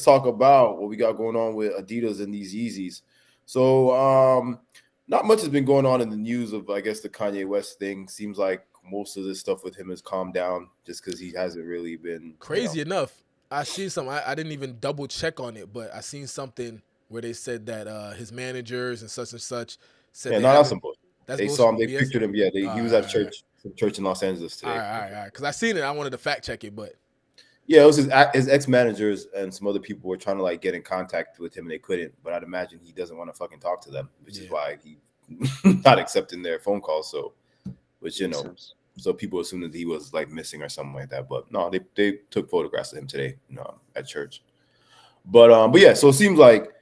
talk about what we got going on with Adidas and these Yeezys. So, not much has been going on in the news of, I guess, the Kanye West thing. Seems like most of this stuff with him has calmed down just because he hasn't really been, Crazy enough, I see some. I didn't even double check on it, but I seen something where they said that his managers and such said yeah, they no, that's haven't. some bullshit. That's They saw bullshit. him, they BS. pictured him. Yeah, All he was at right, church, some church in Los Angeles all today. right, all right, all right. Because I seen it. I wanted to fact check it, but Yeah, it was his ex managers and some other people were trying to like get in contact with him and they couldn't. But I'd imagine he doesn't want to fucking talk to them, which is yeah, why he not accepting their phone calls. So, which Makes sense. so people assumed that he was like missing or something like that. But no, they took photographs of him today, at church. But yeah, so it seems like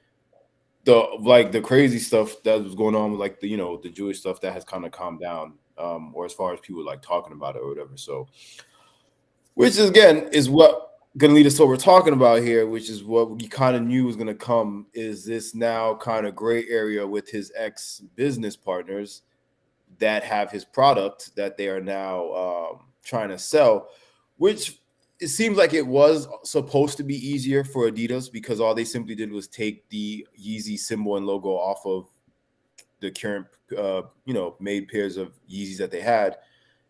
the crazy stuff that was going on with like the Jewish stuff that has kind of calmed down, or as far as people like talking about it or whatever. So, which is again is what gonna lead us to what we're talking about here, which is what we kind of knew was gonna come. Is this now kind of gray area with his ex business partners that have his product that they are now trying to sell, which it seems like it was supposed to be easier for Adidas because all they simply did was take the Yeezy symbol and logo off of the current, made pairs of Yeezys that they had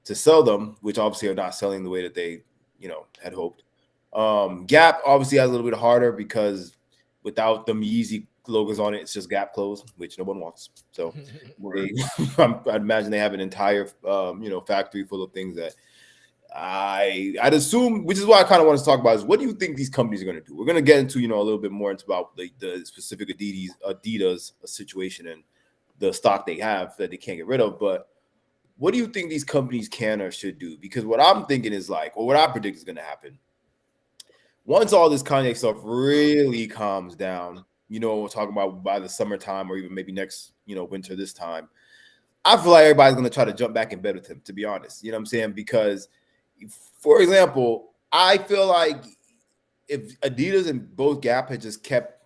to sell them, which obviously are not selling the way that they, had hoped. Gap obviously has a little bit harder because without them Yeezy logos on it, it's just Gap clothes, which no one wants. So they, I'd imagine they have an entire, factory full of things that I'd assume, which is why I kind of want to talk about is what do you think these companies are going to do? We're going to get into, a little bit more into about the specific Adidas situation and the stock they have that they can't get rid of. But what do you think these companies can or should do? Because what I'm thinking is like, or what I predict is going to happen once all this Kanye stuff really calms down, we're talking about by the summertime or even maybe next, winter this time. I feel like everybody's going to try to jump back in bed with him, to be honest. You know what I'm saying? Because, for example, I feel like if Adidas and both Gap had just kept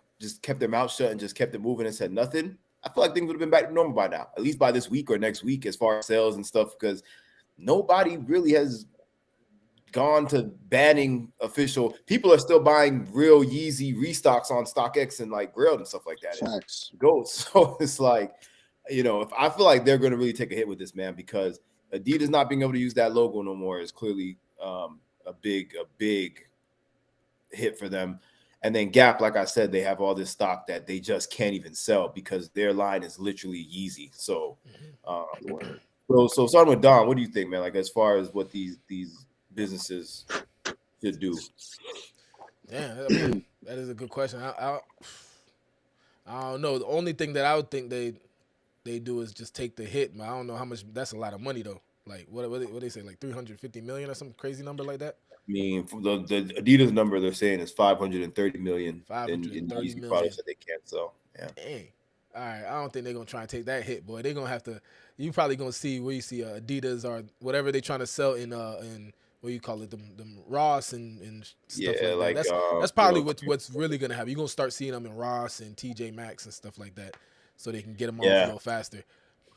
their mouth shut and just kept it moving and said nothing, I feel like things would have been back to normal by now, at least by this week or next week, as far as sales and stuff, because nobody really has gone to banning official. People are still buying real Yeezy restocks on StockX and like Grailed and stuff like that. And Facts. goes. So it's like, if I feel like they're going to really take a hit with this, man, because Adidas not being able to use that logo no more is clearly a big hit for them. And then Gap, like I said, they have all this stock that they just can't even sell because their line is literally Yeezy. So, so starting with Don, what do you think, man? Like as far as what these businesses should do? yeah. I mean, that is a good question. I don't know. The only thing that I would think they do is just take the hit. I don't know how much. That's a lot of money though. Like what they say, like 350 million or some crazy number like that. I mean, for the Adidas number they're saying is 530 million Five hundred in and thirty Yeezy products million. that they can't sell. Yeah. Dang. All right, I don't think they're gonna try and take that hit, boy. They're gonna have to. You probably gonna see where you see Adidas or whatever they trying to sell in what you call it, them Ross and stuff Yeah, like that. like That's probably what's really gonna happen. You're gonna start seeing them in Ross and TJ Maxx and stuff like that, so they can get them off a yeah, little faster.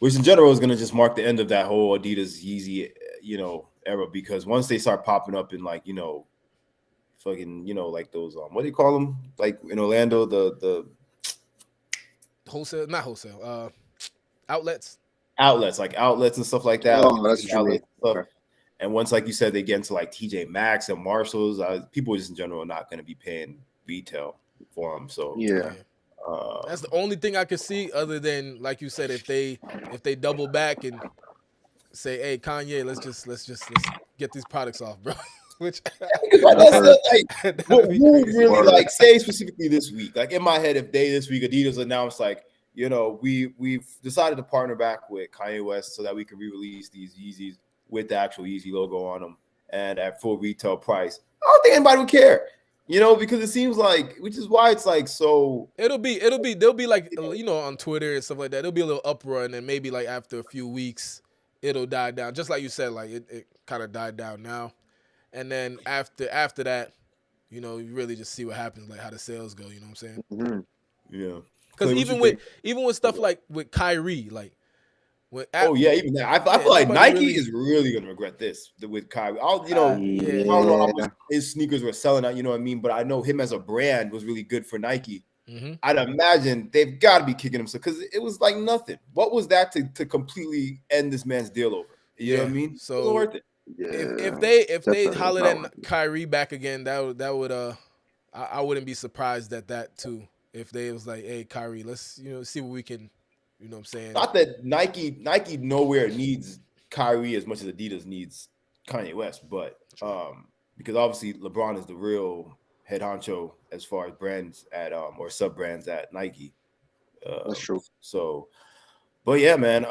which in general is going to just mark the end of that whole Adidas Yeezy, era because once they start popping up in like fucking like those what do you call them like in Orlando the Wholesale, not wholesale. Outlets. outlets and stuff like that, like Oh, that's what you mean. outlets and stuff. Okay. And once, like you said, they get into like TJ Maxx and Marshalls, people just in general are not going to be paying retail for them. So, Yeah. Yeah. That's the only thing I could see, other than like you said, if they double back and say, "Hey, Kanye, let's get these products off, bro." Which because like, I've that's heard. like that'd be who would crazy. really Word. like say specifically this week? Like in my head, if they this week Adidas announced like we've decided to partner back with Kanye West so that we can re-release these Yeezys with the actual Yeezy logo on them and at full retail price. I don't think anybody would care, because it seems like, which is why it's like so. They'll be like on Twitter and stuff like that. There'll be a little uproar, and then maybe like after a few weeks, it'll die down. Just like you said, like it kind of died down now, and then after that, you really just see what happens, like how the sales go. You know what I'm saying? Hmm. Yeah. Because Clay, what you think? even with stuff like with Kyrie, like Oh yeah, even that. I Yeah, feel like nobody Nike really. is really gonna regret this with Kyrie. I don't know Yeah. how much Yeah, his sneakers were selling out. You know what I mean? But I know him as a brand was really good for Nike. Hmm. I'd imagine they've got to be kicking him so because it was like nothing. What was that to completely end this man's deal over? You know what Yeah. I mean? It wasn't So worth it. if yeah, they definitely was hollered not in worth it. Kyrie back again, that would I wouldn't be surprised at that too. If they was like, hey Kyrie, let's see what we can, what I'm saying. Not that Nike nowhere needs Kyrie as much as Adidas needs Kanye West, but True. because obviously LeBron is the real head honcho as far as brands at or sub brands at Nike. That's true. So, but yeah, man.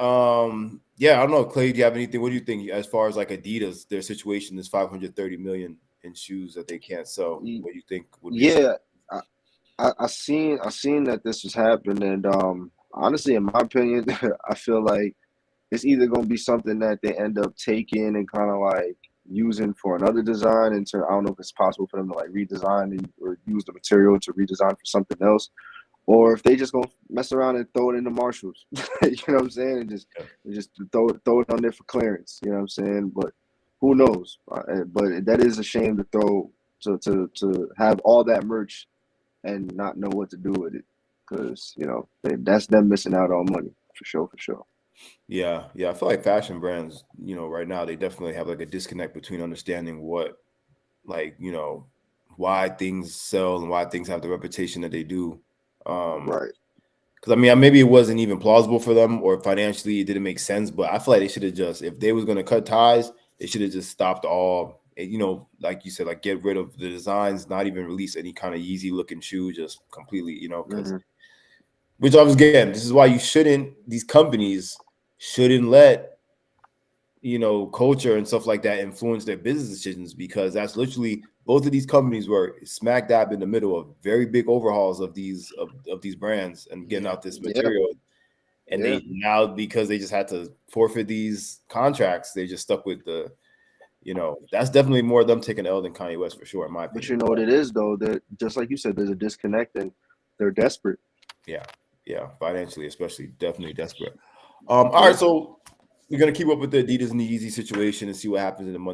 Yeah, I don't know, Clay. Do you have anything? What do you think as far as like Adidas, their situation is 530 million in shoes that they can't sell? Y- What do you think would be a Yeah, I seen that this was happening, and honestly, in my opinion, I feel like it's either gonna be something that they end up taking and kind of like using for another design. And I don't know if it's possible for them to like redesign or use the material to redesign for something else, or if they just gonna mess around and throw it into Marshalls. You know what I'm saying? And just throw it on there for clearance. You know what I'm saying? But who knows? But that is a shame to throw to have all that merch and not know what to do with it, because that's them missing out on money for sure, for sure. Yeah. I feel like fashion brands, right now they definitely have like a disconnect between understanding what, like, why things sell and why things have the reputation that they do. Right. Because I mean, maybe it wasn't even plausible for them, or financially it didn't make sense. But I feel like they should have just, if they was going to cut ties, they should have just stopped all. Like you said, like get rid of the designs, not even release any kind of Yeezy looking shoe, just completely, because Hmm. which I was again, this is why you shouldn't. These companies shouldn't let culture and stuff like that influence their business decisions, because that's literally both of these companies were smack dab in the middle of very big overhauls of these brands and getting Yeah. out this Yeah. material. And Yeah. they now, because they just had to forfeit these contracts, they just stuck with that's definitely more of them taking L than Kanye West for sure, in my But opinion. you know what it is though, that just like you said, there's a disconnect and they're desperate. Yeah, financially, especially, definitely desperate. All Yeah. right, so we're gonna keep up with the Adidas and the Yeezy situation and see what happens in the months